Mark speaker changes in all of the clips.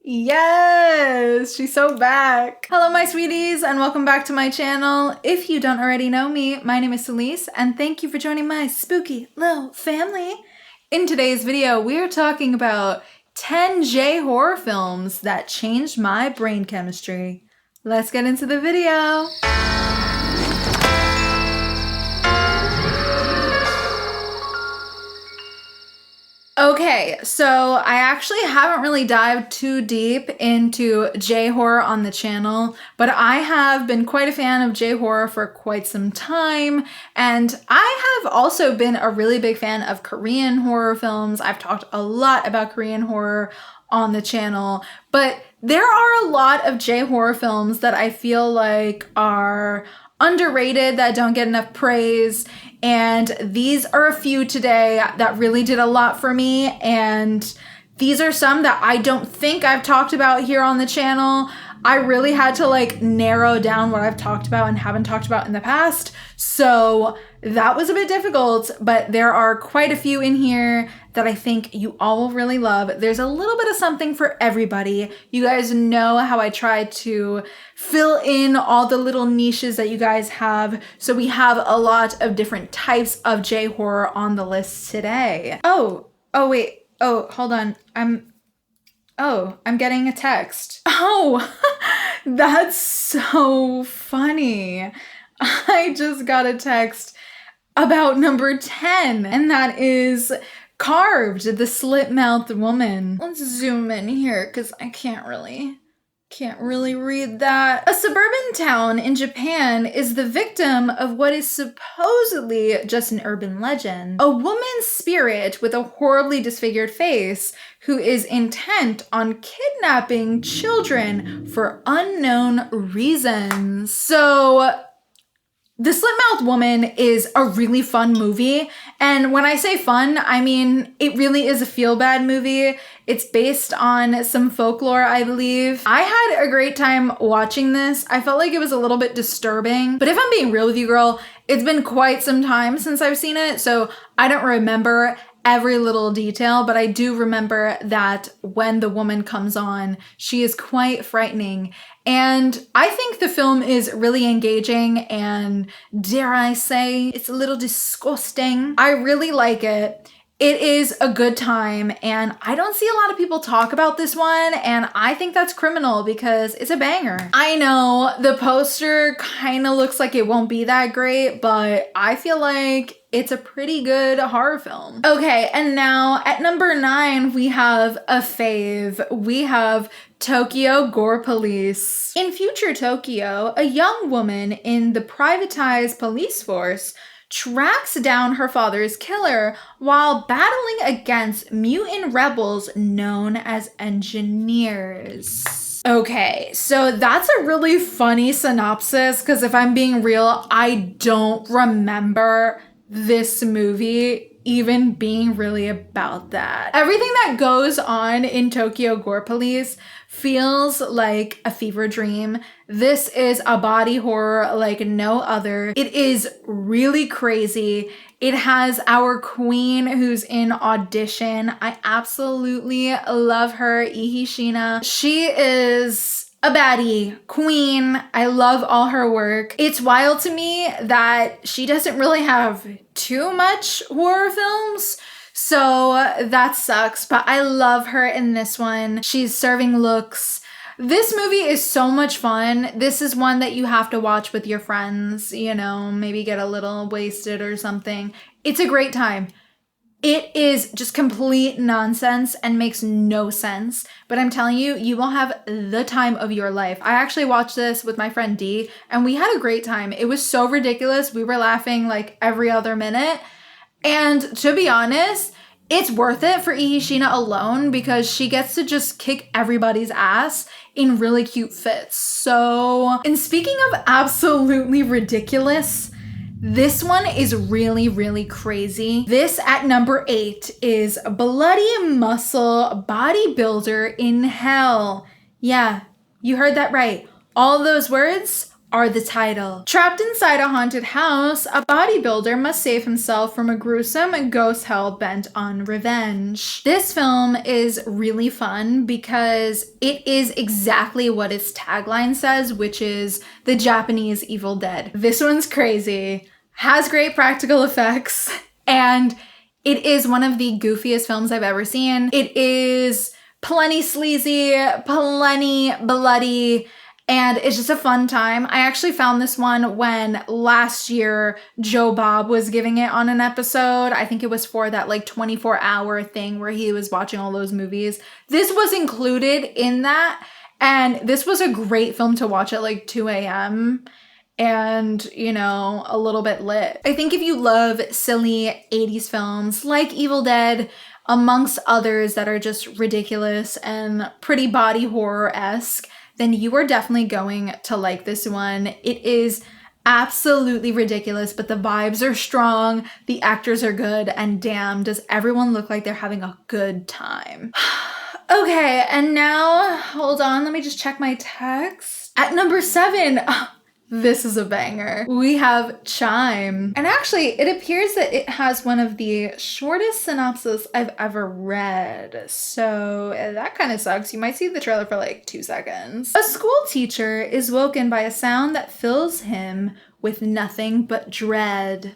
Speaker 1: Yes, she's so back. Hello, my sweeties, and welcome back to my channel. If you don't already know me, my name is Celise, and thank you for joining my spooky little family. In today's video, we are talking about 10 J horror films that changed my brain chemistry. Let's get into the video. Okay, so I actually haven't really dived too deep into J-horror on the channel, but I have been quite a fan of J-horror for quite some time, and I have also been a really big fan of Korean horror films. I've talked a lot about Korean horror on the channel, but there are a lot of J-horror films that I feel like are underrated, that don't get enough praise, and these are a few today that really did a lot for me, and these are some that I don't think I've talked about here on the channel. I really had to narrow down what I've talked about and haven't talked about in the past, so that was a bit difficult, but there are quite a few in here that I think you all will really love. There's a little bit of something for everybody. You guys know how I try to fill in all the little niches that you guys have, so we have a lot of different types of J-horror on the list today. Oh, wait. Oh, hold on. I'm getting a text. Oh, that's so funny. I just got a text about number 10, and that is Carved, the Slit-Mouthed Woman. Let's zoom in here because I can't really read that. A suburban town in Japan is the victim of what is supposedly just an urban legend. A woman's spirit with a horribly disfigured face who is intent on kidnapping children for unknown reasons. So The Slit-Mouthed Woman is a really fun movie, and when I say fun, I mean it really is a feel-bad movie. It's based on some folklore, I believe. I had a great time watching this. I felt like it was a little bit disturbing, but if I'm being real with you, girl, it's been quite some time since I've seen it, so I don't remember every little detail, but I do remember that when the woman comes on, she is quite frightening. And I think the film is really engaging and, dare I say, it's a little disgusting. I really like it. It is a good time, and I don't see a lot of people talk about this one, and I think that's criminal because it's a banger. I know the poster kind of looks like it won't be that great, but I feel like it's a pretty good horror film. Okay, and now at number 9, we have a fave. We have Tokyo Gore Police. In future Tokyo, a young woman in the privatized police force tracks down her father's killer while battling against mutant rebels known as engineers. Okay, so that's a really funny synopsis because if I'm being real, I don't remember this movie even being really about that. Everything that goes on in Tokyo Gore Police feels like a fever dream. This is a body horror like no other. It is really crazy. It has our queen who's in Audition. I absolutely love her, Ihishina. She is a baddie queen. I love all her work. It's wild to me that she doesn't really have too much horror films, so that sucks, but I love her in this one. She's serving looks. This movie is so much fun. This is one that you have to watch with your friends, you know, maybe get a little wasted or something. It's a great time. It is just complete nonsense and makes no sense, but I'm telling you, you will have the time of your life. I actually watched this with my friend Dee, and we had a great time. It was so ridiculous. We were laughing like every other minute, and to be honest, it's worth it for Ihishina alone because she gets to just kick everybody's ass in really cute fits. So, and speaking of absolutely ridiculous, this one is really, really crazy. This at number 8 is Bloody Muscle Bodybuilder in Hell. Yeah, you heard that right. All those words are the title. Trapped inside a haunted house, a bodybuilder must save himself from a gruesome ghost hell bent on revenge. This film is really fun because it is exactly what its tagline says, which is the Japanese Evil Dead. This one's crazy, has great practical effects, and it is one of the goofiest films I've ever seen. It is plenty sleazy, plenty bloody, and it's just a fun time. I actually found this one when last year Joe Bob was giving it on an episode. I think it was for that like 24-hour thing where he was watching all those movies. This was included in that, and this was a great film to watch at like 2 a.m. and, you know, a little bit lit. I think if you love silly 80s films like Evil Dead, amongst others that are just ridiculous and pretty body horror-esque, then you are definitely going to like this one. It is absolutely ridiculous, but the vibes are strong, the actors are good, and damn, does everyone look like they're having a good time. Okay, and now, hold on, let me just check my text. At number 7, this is a banger. We have Chime. And actually, it appears that it has one of the shortest synopses I've ever read. So that kind of sucks. You might see the trailer for like 2 seconds. A school teacher is woken by a sound that fills him with nothing but dread.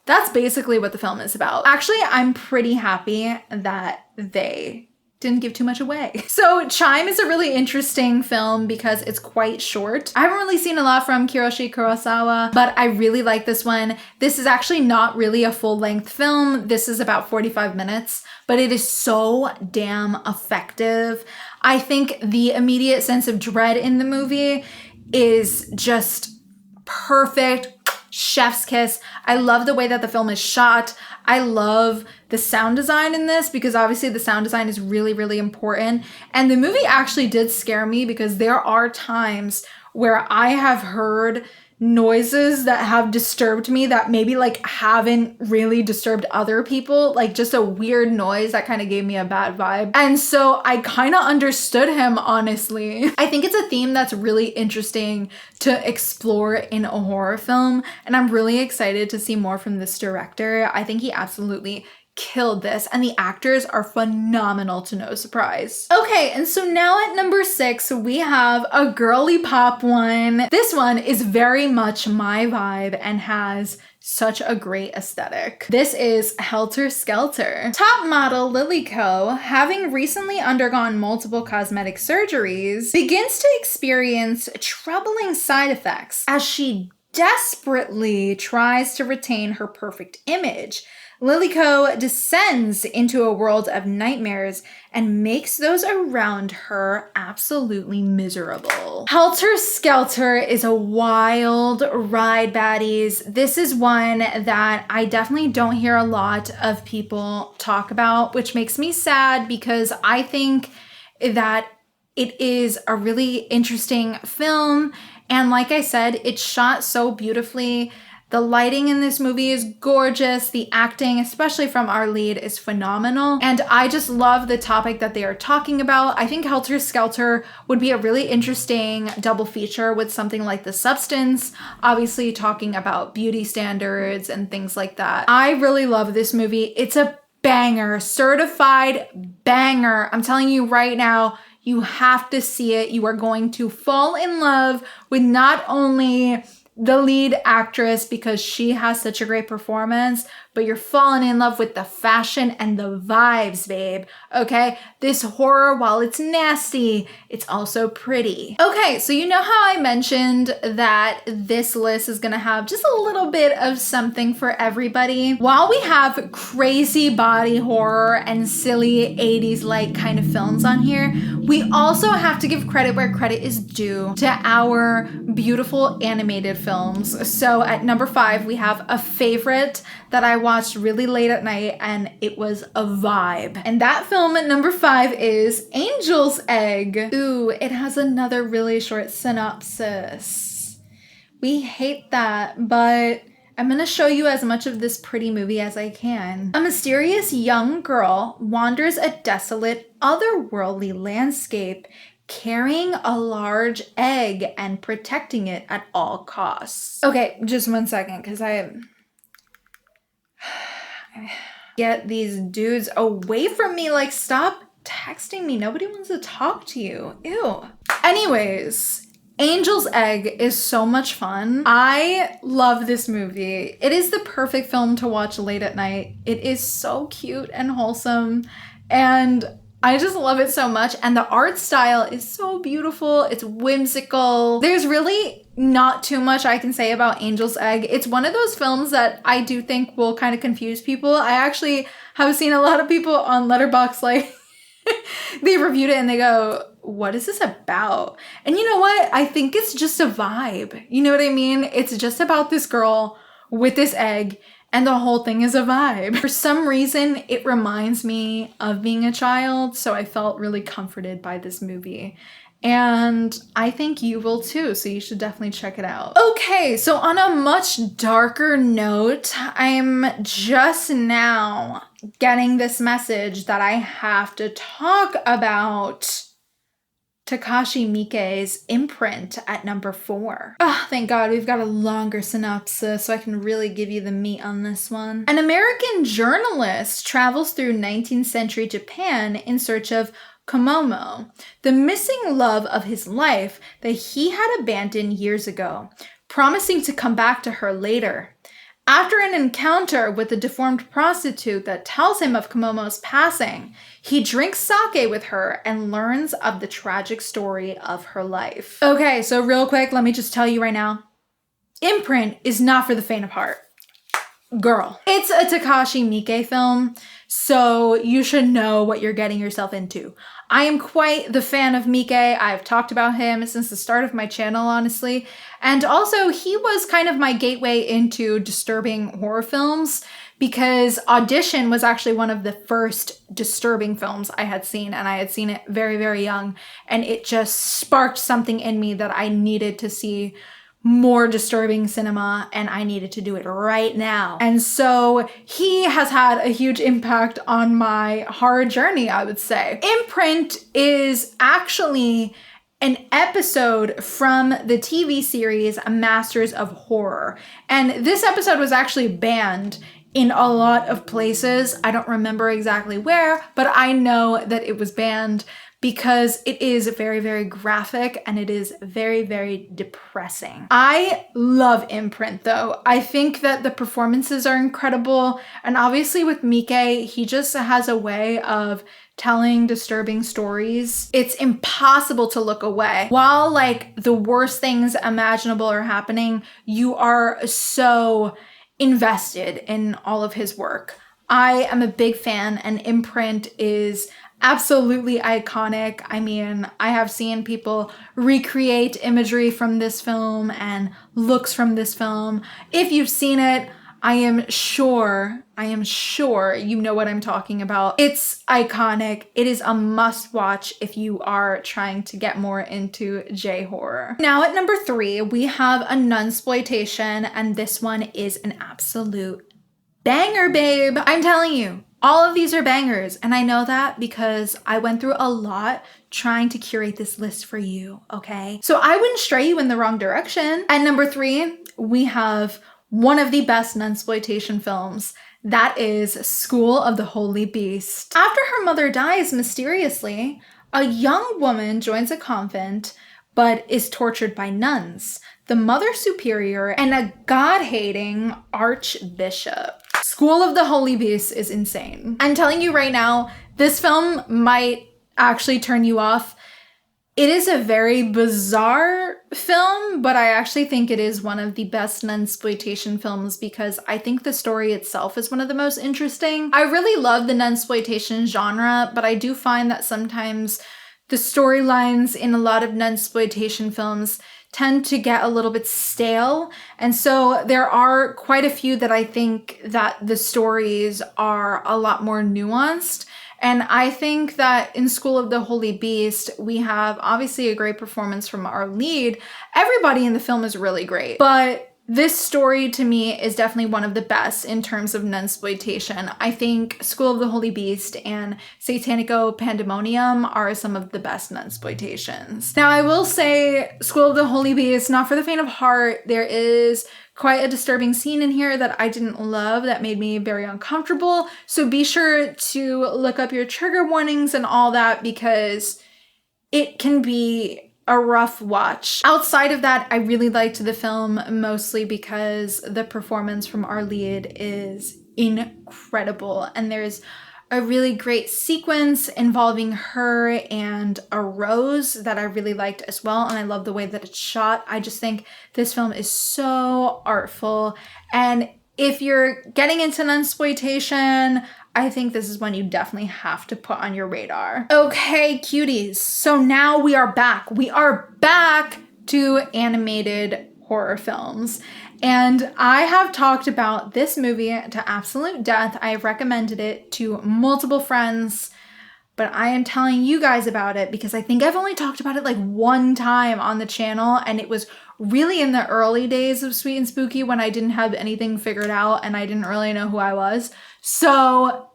Speaker 1: That's basically what the film is about. Actually, I'm pretty happy that they didn't give too much away. So Chime is a really interesting film because it's quite short. I haven't really seen a lot from Kiyoshi Kurosawa, but I really like this one. This is actually not really a full-length film. This is about 45 minutes, but it is so damn effective. I think the immediate sense of dread in the movie is just perfect. Chef's kiss. I love the way that the film is shot. I love the sound design in this because obviously the sound design is really, really important. And the movie actually did scare me because there are times where I have heard noises that have disturbed me that maybe like haven't really disturbed other people, like just a weird noise that kind of gave me a bad vibe. And so I kind of understood him, honestly. I think it's a theme that's really interesting to explore in a horror film, and I'm really excited to see more from this director. I think he absolutely killed this, and the actors are phenomenal, to no surprise. Okay, and so now at number 6, we have a girly pop one. This one is very much my vibe and has such a great aesthetic. This is Helter Skelter. Top model Lilyko, having recently undergone multiple cosmetic surgeries, begins to experience troubling side effects as she desperately tries to retain her perfect image. Lilyko descends into a world of nightmares and makes those around her absolutely miserable. Helter Skelter is a wild ride, baddies. This is one that I definitely don't hear a lot of people talk about, which makes me sad because I think that it is a really interesting film. And like I said, it's shot so beautifully. The lighting in this movie is gorgeous. The acting, especially from our lead, is phenomenal. And I just love the topic that they are talking about. I think Helter Skelter would be a really interesting double feature with something like The Substance, obviously talking about beauty standards and things like that. I really love this movie. It's a banger, certified banger. I'm telling you right now, you have to see it. You are going to fall in love with not only the lead actress because she has such a great performance, but you're falling in love with the fashion and the vibes, babe. Okay? This horror, while it's nasty, it's also pretty. Okay, so you know how I mentioned that this list is gonna have just a little bit of something for everybody? While we have crazy body horror and silly 80s-like kind of films on here, we also have to give credit where credit is due to our beautiful animated films. So at number 5, we have a favorite that I watched really late at night, and it was a vibe. And that film at number 5 is Angel's Egg. Ooh, it has another really short synopsis. We hate that, but I'm gonna show you as much of this pretty movie as I can. A mysterious young girl wanders a desolate, otherworldly landscape, carrying a large egg and protecting it at all costs. Okay, just 1 second, because I get these dudes away from me. Like, stop texting me. Nobody wants to talk to you. Ew. Anyways, Angel's Egg is so much fun. I love this movie. It is the perfect film to watch late at night. It is so cute and wholesome, and I just love it so much. And the art style is so beautiful. It's whimsical. There's really not too much I can say about Angel's Egg. It's one of those films that I do think will kind of confuse people. I actually have seen a lot of people on Letterboxd, like, they reviewed it and they go, what is this about? And you know what? I think it's just a vibe. You know what I mean? It's just about this girl with this egg, and the whole thing is a vibe. For some reason, it reminds me of being a child, so I felt really comforted by this movie. And I think you will too, so you should definitely check it out. Okay, so on a much darker note, I'm just now getting this message that I have to talk about Takashi Miike's Imprint at number 4. Oh, thank God we've got a longer synopsis so I can really give you the meat on this one. An American journalist travels through 19th century Japan in search of Komomo, the missing love of his life that he had abandoned years ago, promising to come back to her later. After an encounter with a deformed prostitute that tells him of Komomo's passing, he drinks sake with her and learns of the tragic story of her life. Okay, so real quick, let me just tell you right now, Imprint is not for the faint of heart. Girl. It's a Takashi Miike film, so you should know what you're getting yourself into. I am quite the fan of Miike. I've talked about him since the start of my channel, honestly. And also, he was kind of my gateway into disturbing horror films, because Audition was actually one of the first disturbing films I had seen, and I had seen it very, very young, and it just sparked something in me that I needed to see more disturbing cinema, and I needed to do it right now. And so he has had a huge impact on my horror journey, I would say. Imprint is actually an episode from the TV series Masters of Horror. And this episode was actually banned in a lot of places. I don't remember exactly where, but I know that it was banned because it is very, very graphic and it is very, very depressing. I love Imprint though. I think that the performances are incredible. And obviously with Miike, he just has a way of telling disturbing stories. It's impossible to look away. While like the worst things imaginable are happening, you are so invested in all of his work. I am a big fan, and Imprint is absolutely iconic. I mean, I have seen people recreate imagery from this film and looks from this film. If you've seen it, I am sure you know what I'm talking about. It's iconic. It is a must watch if you are trying to get more into J-horror. Now at number 3, we have a nunsploitation, and this one is an absolute banger, babe. I'm telling you, all of these are bangers, and I know that because I went through a lot trying to curate this list for you, okay? So I wouldn't stray you in the wrong direction. At number 3, we have one of the best nunsploitation films. That is School of the Holy Beast. After her mother dies mysteriously, a young woman joins a convent but is tortured by nuns, the Mother Superior, and a God-hating archbishop. School of the Holy Beast is insane. I'm telling you right now, this film might actually turn you off. It is a very bizarre film, but I actually think it is one of the best nunsploitation films because I think the story itself is one of the most interesting. I really love the nunsploitation genre, but I do find that sometimes the storylines in a lot of nunsploitation films tend to get a little bit stale. And so there are quite a few that I think that the stories are a lot more nuanced. And I think that in School of the Holy Beast, we have obviously a great performance from our lead. Everybody in the film is really great, but this story to me is definitely one of the best in terms of nunsploitation. I think School of the Holy Beast and Satanico Pandemonium are some of the best nunsploitations. Now I will say School of the Holy Beast, not for the faint of heart. There is quite a disturbing scene in here that I didn't love, that made me very uncomfortable. So be sure to look up your trigger warnings and all that, because it can be a rough watch. Outside of that, I really liked the film mostly because the performance from our lead is incredible, and there's a really great sequence involving her and a rose that I really liked as well, and I love the way that it's shot. I just think this film is so artful, and if you're getting into nunsploitation, I think this is one you definitely have to put on your radar. Okay, cuties. So now we are back. We are back to animated horror films. And I have talked about this movie to absolute death. I have recommended it to multiple friends, but I am telling you guys about it because I think I've only talked about it like one time on the channel, and it was really in the early days of Sweet and Spooky when I didn't have anything figured out and I didn't really know who I was. So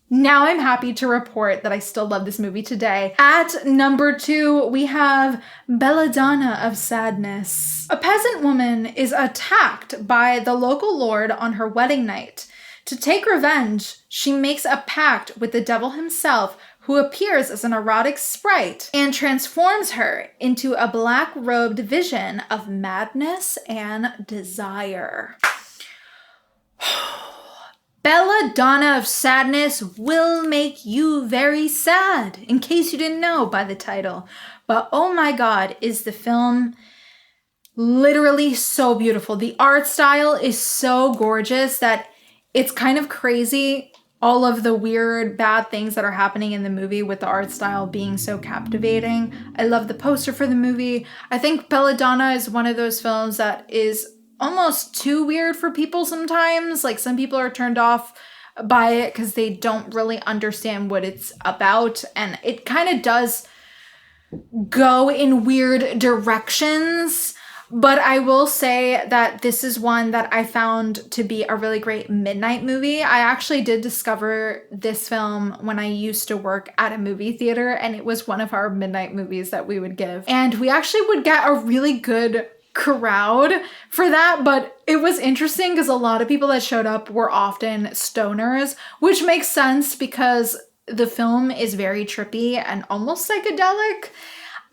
Speaker 1: now I'm happy to report that I still love this movie today. At number 2, we have Belladonna of Sadness. A peasant woman is attacked by the local lord on her wedding night. To take revenge, she makes a pact with the devil himself, who appears as an erotic sprite and transforms her into a black-robed vision of madness and desire. Belladonna of Sadness will make you very sad, in case you didn't know by the title. But oh my god, is the film literally so beautiful. The art style is so gorgeous that it's kind of crazy, all of the weird, bad things that are happening in the movie with the art style being so captivating. I love the poster for the movie. I think Belladonna is one of those films that is almost too weird for people sometimes. Like, some people are turned off by it because they don't really understand what it's about, and it kind of does go in weird directions. But I will say that this is one that I found to be a really great midnight movie. I actually did discover this film when I used to work at a movie theater, and it was one of our midnight movies that we would give. And we actually would get a really good crowd for that, but it was interesting because a lot of people that showed up were often stoners, which makes sense because the film is very trippy and almost psychedelic.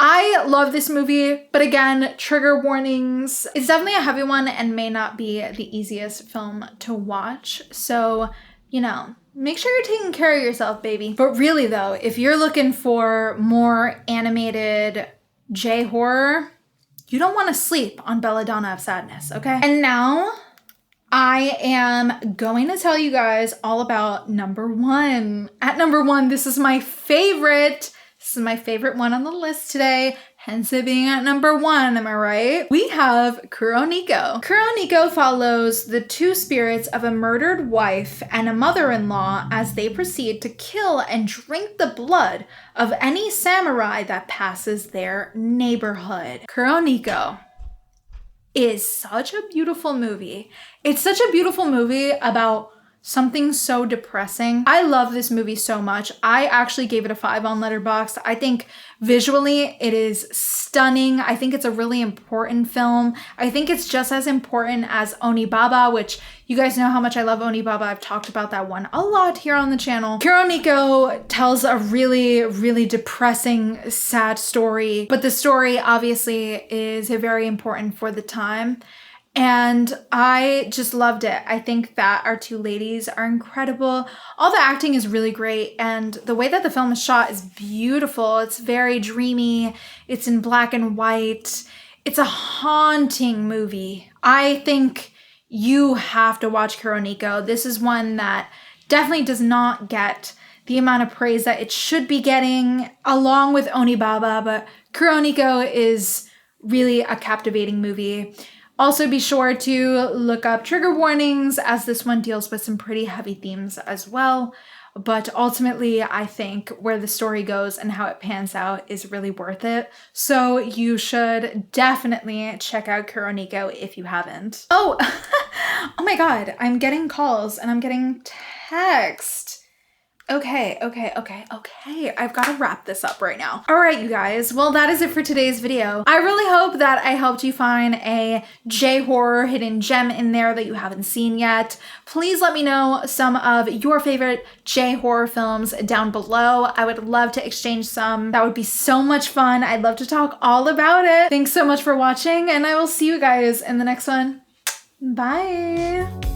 Speaker 1: I love this movie, but again, trigger warnings. It's definitely a heavy one and may not be the easiest film to watch. So, you know, make sure you're taking care of yourself, baby. But really though, if you're looking for more animated J-horror, you don't want to sleep on Belladonna of Sadness, okay? And now I am going to tell you guys all about number 1. At number 1, this is my favorite. This is my favorite one on the list today, hence it being at number 1, am I right? We have Kuroniko. Kuroniko follows the 2 spirits of a murdered wife and a mother-in-law as they proceed to kill and drink the blood of any samurai that passes their neighborhood. Kuroniko is such a beautiful movie. It's such a beautiful movie about something so depressing. I love this movie so much. I actually gave it a 5 on Letterboxd. I think visually it is stunning. I think it's a really important film. I think it's just as important as Onibaba, which you guys know how much I love Onibaba. I've talked about that one a lot here on the channel. Kuroniko tells a really, really depressing, sad story, but the story obviously is very important for the time. And I just loved it. I think that our 2 ladies are incredible. All the acting is really great, and the way that the film is shot is beautiful. It's very dreamy. It's in black and white. It's a haunting movie. I think you have to watch Kuroniko. This is one that definitely does not get the amount of praise that it should be getting, along with Onibaba, but Kuroniko is really a captivating movie. Also, be sure to look up trigger warnings, as this one deals with some pretty heavy themes as well. but ultimately I think where the story goes and how it pans out is really worth it. So you should definitely check out Kuroniko if you haven't. Oh, oh my God, I'm getting calls and I'm getting text. Okay. I've got to wrap this up right now. All right, you guys. Well, that is it for today's video. I really hope that I helped you find a J-horror hidden gem in there that you haven't seen yet. Please let me know some of your favorite J-horror films down below. I would love to exchange some. That would be so much fun. I'd love to talk all about it. Thanks so much for watching, and I will see you guys in the next one. Bye.